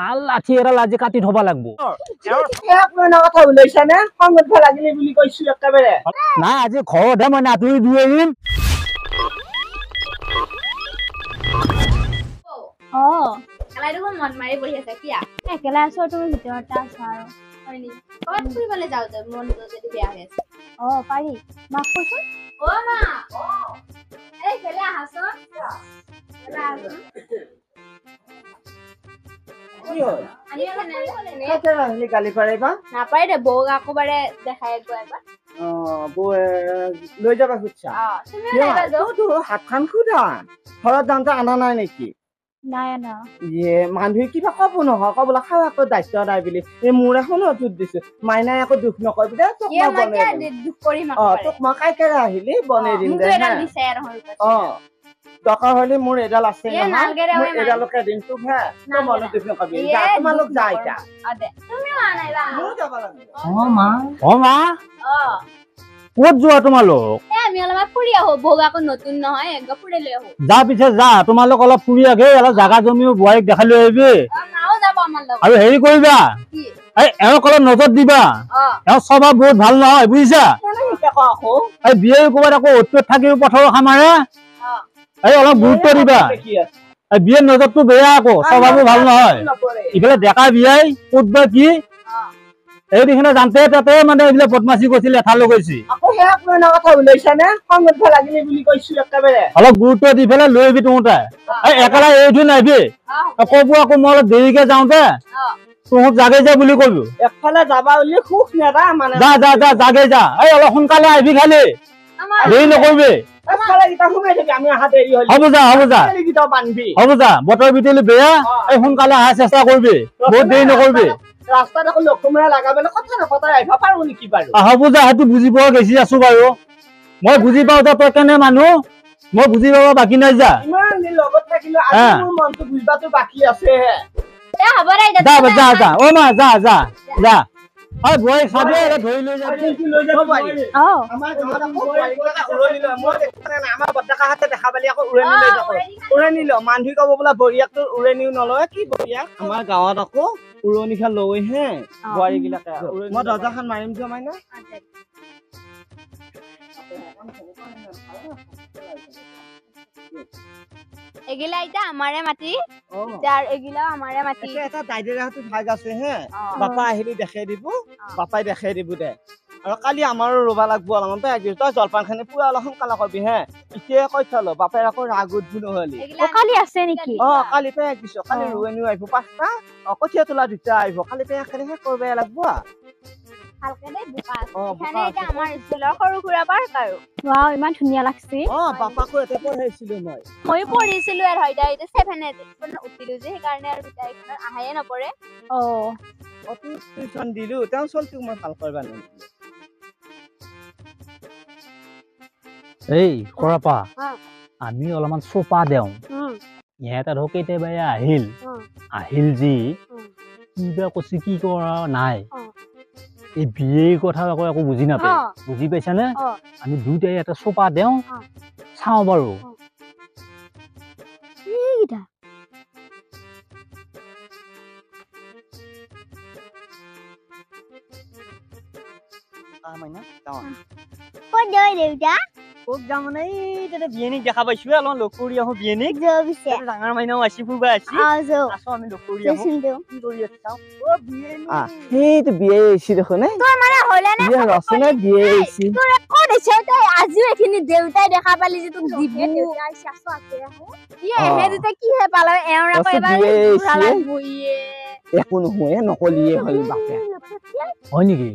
ভাল লাঠি এডাল আজি কাটি থব লাগব নাই আজি ঘৰতহে মই নাতুৰি দুই আহিম মন মাৰি বহি আছে কিয়া একেলা আছো তুমি ভিতৰতে আছা আৰু হয় নি ক'ত ফুৰিবলৈ যাও তই মনটো যদি বেয়া হৈ আছে পাৰি মাক কচোন মা এই কেলে আহাচোন কেলে আহাচোন কি হ'ল আনি গালি পাৰিবা নাপাৰি দে বৌক আকৌ বাৰে দেখাই গৈ এবাৰ বৌ লৈ যাবা খুজিছা হাতখন খুদা ঘৰত যাওঁতে আনা নাই নেকি নাই না মানুহে কিবা কব নহয় কবলৈ খাওঁ আকৌ দায়িত্ব নাই বুলি এই মোৰ এখনো দুখ দিছো মাইনাই আকৌ দুখ নকবি দে তোক তোক মই কাইকেৰে আহিলি বনাই দিম দে দৰকাৰ হলে মোৰ এডাল আছে নহয় এডালকে দিম তোক হে তই মনত দুখ নকবি তোমালোক যা এতিয়া ক'ত যোৱা তোমালোক আমি অলপ ফুৰি আহো বৌ আকৌ নতুন নহয় একদম ফুৰি লৈ আহো যা পিছে যা তোমালোক অলপ ফুৰি আগে অলপ জাগা জমিও বোৱাৰীক দেখাই লৈ আহিবি আৰু হেৰি কৰিবা এওঁক অলপ নজৰ দিবা এওঁ স্বভাৱ বহুত ভাল নহয় বুজিছা এই বিয়ে ক'ৰবাত আকৌ অটুত থাকিও পথাৰৰ খামাৰে এই অলপ গুৰুত্ব দিবা বিয়েৰ নজৰটো বেয়া আকৌ স্বভাৱো ভাল নহয় ইফালে ডেকা বিয়াই ক'ত বা কি এই দেখিনে জানতে তাতে মানে এইবিলাক বদমাছি কৰিছিল এঠালৈ গৈছি অলপ গুৰুত্ব দি পেলাই লৈ আহিবি তহঁতে একেলা এৰি নাহিবি কব আকৌ মই অলপ দেৰিকে যাওঁতে তহঁত জাগে যা বুলি কবি একফালে যাবা বুলি সুখ নেদা মানে যা যা যা জাগে যা এই অলপ সোনকালে আহিবি খালি দেৰি নকৰিবি হ'ব যা হ'ব যা হ'ব যা বতৰ বিতেলি বেয়া এই সোনকালে অহাৰ চেষ্টা কৰিবি বহুত দেৰি নকৰিবি ৰাস্তাত আকৌ লক্ষমৰা লগাবলৈ কথা নপতাই আহিব পাৰো নেকি বাৰু হ'ব যা সেইটো বুজি পোৱা গেছি আছো বাৰু মই বুজি পাওঁ তই কেনে মানুহ মই বুজি পাব বাকী নাই যা ইমান দিন লগত থাকিলো আজি মোৰ মনটো বুজিবাটো বাকী আছে যা যা যা অ মা যা যা যা ঐ বৈ খাবি ধৰি লৈ যাবি আমাৰ গাঁৱত আকৌ উৰণি লয় মই আমাৰ বৰ্তাকা হাতে দেখা পালি আকৌ উৰণি লৈ যাব উৰণি ল মানুহে ক'ব বোলা বৰিয়াকটো উৰণিও নলয় কি বৰিয়াক আমাৰ গাঁৱত আকৌ উৰণি খান লৈ হে বোৱাৰী বিলাকে মই দৰ্জাখন মাৰিম যে মাইনা এগিলা এটা আমাৰে মাটি এগিলা আমাৰে মাটি এটা দাইদেৰা হাতত ভাগ আছে হে বাপা আহিলি দেখাই দিব বাপাই দেখাই দিব দে আৰু কালি আমাৰো ৰবা লাগব অলপমান বেয়া দিছো তই জলপান খানি পুৰা অলপ সোনকালে কৰবি হে এতিয়া কৈ থলো বাপেৰ আকৌ ৰাগুত নহলি কালি আছে নেকি কালি পেক দিছো কালি ৰুৱেনিও আহিব 5টা কঠীয়া তোলা 2টা আহিব কালি পেক খালি হে কৰবে লাগব ভালকে দে বুকা এখানে এটা আমাৰ স্কুলৰ সৰু খুৰা পাৰ্ক আৰু ওৱাও ইমান ধুনিয়া লাগছে বাপাকো এতে পঢ়াইছিলো মই পঢ়িছিলো আৰু হয়দা এটা 7 এ উঠিলো যে সেইকাৰণে আৰু বিটাইখনৰ আহায়ে নপৰে টিউচন দিলো তেওঁ চলটো মই ভাল কৰবা নাই এই কৰাপা আমি অলপমান চোপা দেও ইহঁতে ধৰ কেতিয়াবা আহিল যি কিবা কৈছে কি কৰা নাই এই বিয়েৰ কথা আকৌ একো বুজি নাপায় বুজি পাইছানে আমি দুটাই এটা চোপা দেও চাওঁ বাৰু ক'ত যাম মানে এই বিয়েনিক দেখা পাইছো অলপমান লগ কৰি আহো বিয়েনিক ডাঙৰ মাইনাও আছি ফুৰবা আছি আছো আমি লগ কৰি আহো কি কৰি আছা সেইটো বিয়ে আহিছি দেখোন বিয়ে ৰচনা বিয়ে আহিছি আজিও এইখিনি দেউতাই দেখা পালি যে তোক দিবে দেউতা আইছি আছো আছে হে দুটা কি হে পালা এওৰা পাইবা একো নহয় নকলিয়ে হ'ল বাপে হয় নেকি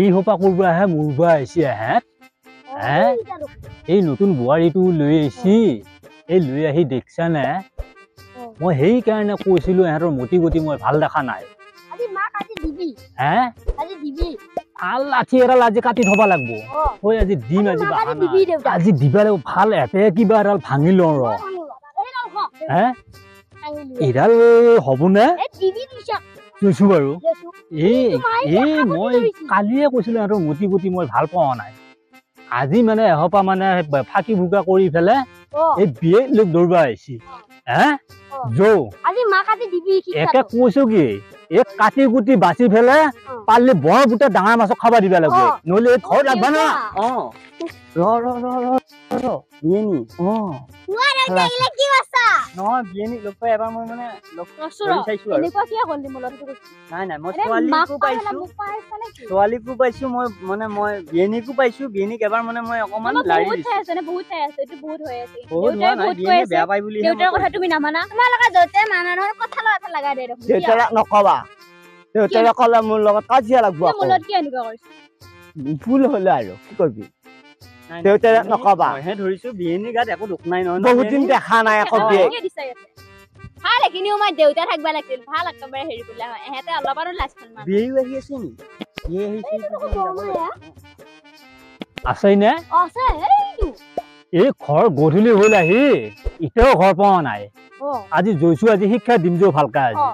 এই হোপা কৰিব আহে মুৰবা আহিছি এই নতুন বোৱাৰীটো লৈ আহিছি এই লৈ আহি দেখছা নে মই সেইকাৰণে কৈছিলো ইহঁতৰ মতি গতি মই ভাল দেখা নাই ভাল লাঠি এডাল আজি কাটি থব লাগব আজি দিম আজি দিবা লাগিব ভাল এতে কিবা এডাল ভাঙি লওঁ এডাল হ'বনে কৈছো বাৰু মই কালিয়ে কৈছিলো ইহঁতৰ মতি গতি মই ভাল পোৱা নাই আজি মানে এসোপা মানে ফাঁকি ভুকা কৰি পেলাই এই বিয়ে লোক দৌৰবা আহিছি হে যৌ আজি মা কাটি দিবি একে কৈছো কি এই কাটি কুটি বাচি ফেলে পাৰলি বৰ বুটে ডাঙৰ মাছক খাবা দিবা লাগিব নহলে ঘৰত লাগবা না বিয়েনি কি বাছা নহয় বিয়েনি লগ পাই এবাৰ মই মানে লগ কৰি চাইছো আৰু এনেকুৱা কিয় গলি মোৰ লগত নাই নাই মই ছোৱালীকো পাইছো মই মানে মই বিয়েনিকো পাইছো বিয়েনিক এবাৰ মানে মই অকমান লাৰি বহুত ঠাই আছে এইটো বহুত হৈ আছে বহুত হোৱা নাই বিয়েনি বেয়া পাই বুলি দেউতাৰ কথা তুমি নামানা তোমাৰ লগত দেউতাই মানা নহয় কথা লগাই দে দেখোন দেউতাক নকবা দেউতাকে ক'লে মোৰ লগত কাজিয়া লাগব মোৰ লগত কি এনেকুৱা কৰিছে ভুল হলে আৰু কি কৰিবি দেউতাক নকবা মইহে ধৰিছো বিয়েনি গাত একো দুখ নাই নহয় বহুত দিন দেখা নাই আকৌ বিয়ে ভাল কিনিও মই দেউতা থাকবা লাগিছিল ভাল একেবাৰে হেৰি কৰিলা হয় এহেতে অলপ আৰু লাজ খান মান বিয়েও আহি আছে নি বিয়ে আহিছে আছে নে আছে এই ঘৰ গধূলি হ'ল আহি এতিয়াও ঘৰ পোৱা নাই আজি জৈছো আজি শিক্ষা দিম যৌ ভালকে আজি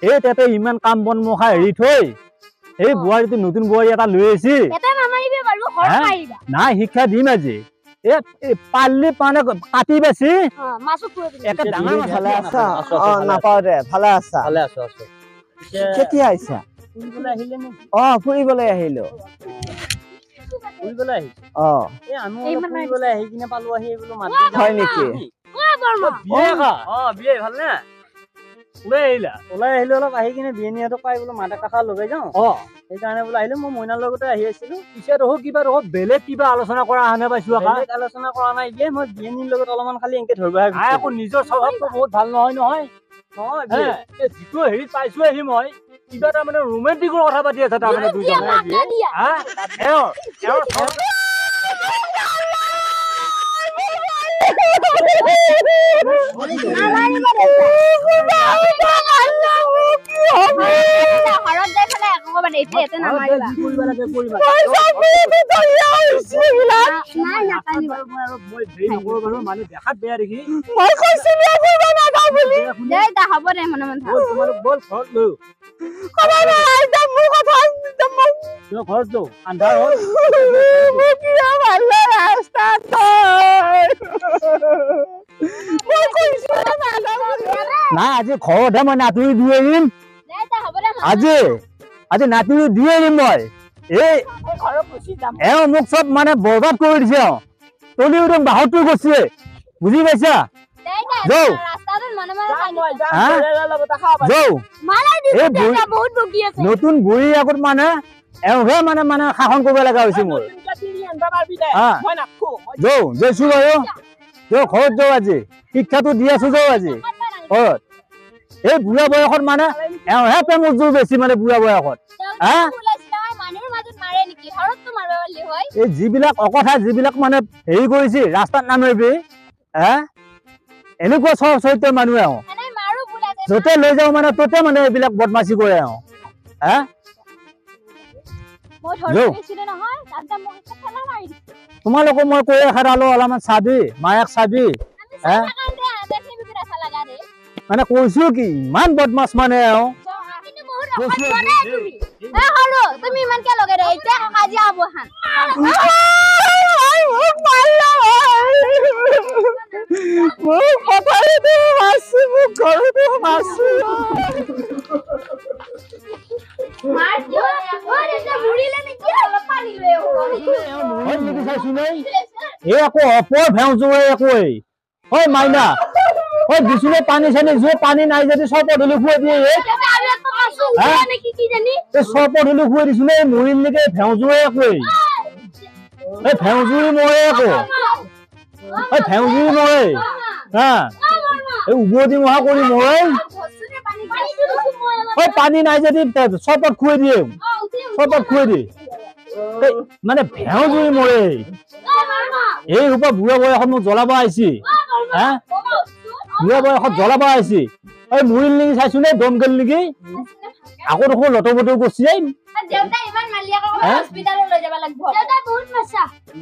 এই তাতে ইমান কাম বন মুখা এৰি থৈ এই বোৱাৰীটো নতুন বোৱাৰী এটা লৈ আহিছি নাই শিক্ষা দিম আজি পাৰলি মানে কাটি বেছি এটা ডাঙৰ মাছ ভালে আছা নাপাও দে ভালে আছা ভালে আছো কেতিয়া আহিছা ফুৰিবলৈ আহিলে নে ফুৰিবলৈ আহিলো ফুৰিবলৈ আহিছো আমি ফুৰিবলৈ আহি কিনে পালো আহি বোলো মাতি হয় নেকি বিয়ে ভাল নে ওলাই আহিলো অলপ আহি কিনে বিয়েনিহঁতক পাই বোলো মাত একাষাৰ লগাই যাওঁ সেইকাৰণে বোলো আহিলো মই মইনাৰ লগতে আহি আছিলো পিছে কিবা বেলেগ কিবা আলোচনা কৰা আনে পাইছো বেলেগ আলোচনা কৰা নাই বিয়ে মই বিয়েনিৰ লগত অলপমান খালি এনেকে ধৰিব আকৌ নিজৰ স্বভাৱটো বহুত ভাল নহয় যিটো হেৰিত পাইছো আহি মই কিবা এটা মানে ৰোমেণ্টিকৰ কথা পাতি আছে তাৰমানে দুজনে মানে দেখাত বেয়া দেখি ঘৰত যাওঁ আন্ধাৰ হ'ল নাই আজি ঘৰতহে মই নাতুৰি দি আহিম আজি নাতুৰি দি আহিম মই এই মোক চব মানে বৰবাদ কৰি দিছে তলি একদম বাহৰটো গৈছে বুজি পাইছা নতুন বুঢ়ী আগত মানে এওঁহে মানে মানে শাসন কৰিব লগা হৈছে মোৰ গৈছো বাৰু ঘৰত যাওঁ আজি শিক্ষাটো দি আছো যাওঁ আজি ঘৰত এই বুঢ়া বয়সত মানে এওঁহে প্ৰেমৰ জোৰ বেছি মানে বুঢ়া বয়সত এই যিবিলাক অকথা যিবিলাক মানে হেৰি কৰিছে ৰাস্তাত নামিবি এনেকুৱা চৰিত্ৰৰ মানুহে য'তে লৈ যাওঁ মানে ততে মানে এইবিলাক বদমাচি কৰে তোমালোকক মই কৈ খালো অলপমান চাবি মায়াক চাবি মানে কৈছো কি ইমান বদমাছ মানে তুমি ইমানকে লগাই দে এতিয়া কাজিয়া হব আকৌ অপৰ ভেউজোৰে একো মাইনা বিচুলে পানী চানী জোৰ পানী নাই যদি চৰপত হলে খুৱাই দিয়ে চৰপত হলে খুৱাই দিছো নে মৰিলেকে ভেউজোৰে একো ভেউজুৰি মৰে আকৌ ভেউজুৰি মৰে উভতি মহা কৰি মৰে পানী নাই যদি চৰপত খুৱাই দিয়ে চৰপত খুৱাই দিয়ে মানে ভেউজুৰি মৰে এই ৰূপা বুঢ়া বয়সত মোক জ্বলাব আহিছি বুঢ়া বয়সত জ্বলাব আহিছি মৰিল নেকি চাইছো নে দম গেল নেকি আকৌ দেখোন লটো বটো গুচি যাই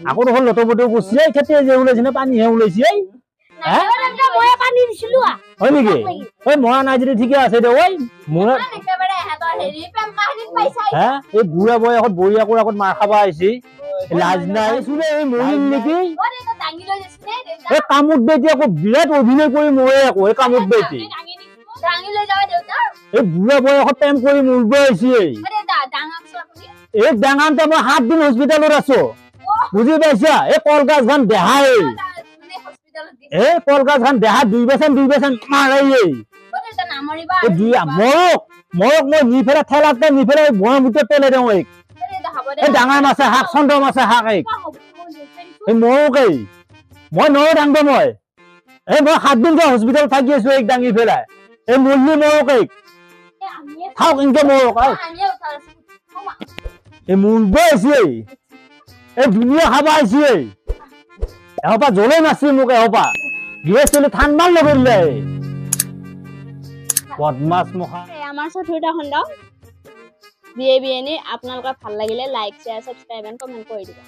আকৌ দেখোন লটো বটো গুচি যাই খেতিয়ে যে ওলাইছে নে পানীহে ওলাইছে হয় নেকি মৰা নাই যদি ঠিকে আছে দে এই বুঢ়া বয়সত বঢ়িয়াকৰ আগত মাৰ খাব আহিছি লাজ নাই মৰিল নেকি এই কামত বেটি আকৌ বিৰাট অভিনয় কৰি মৰে আকৌ এই কামত বেটি দাঙি লৈ যাবা দেউতা এই বুঢ়া বয়সত টাইম কৰি মৰিব আহিছে দেউতা ডাঙাকছো আপুনি এই ডাঙাতে মই 7 দিন হস্পিটেলত আছো বুজি পাইছা এই কলগাছখন দেহাই মানে হস্পিটালত দি এই কলগাছখন দেহা 2 বেচন মাৰাই দেউতা নামৰিবা এই দুই মৰক মই নিফেৰা ঠেলাতে নিফেৰা বনৰ ভিতৰত পেলাই দিওঁ দেউতা হ'ব দে এই ডাঙৰ মাছে শাক চন্দ্ৰ মাছে শাক এই মৰকেই মই নয় দাঙব মই এই মই 7 দিন হস্পিটেলত থাকি আছো এক দাঙি পেলাই এই মৰলি মৰকেই থাওক ইনকে মৰক আমিও উঠাইছো এই মৰব আছে এই দুনিয়া খাবা আছে এহপা জ্বলে নাছিল মোক এহপা গিয়েছিলে ঠাণ্ডা লগাইলে বদমাছ মহা আমাৰ চতুৰ্থ খণ্ড বিয়ে বিয়েনি আপোনালোকৰ ভাল লাগিলে like share subscribe and comment কৰি দিব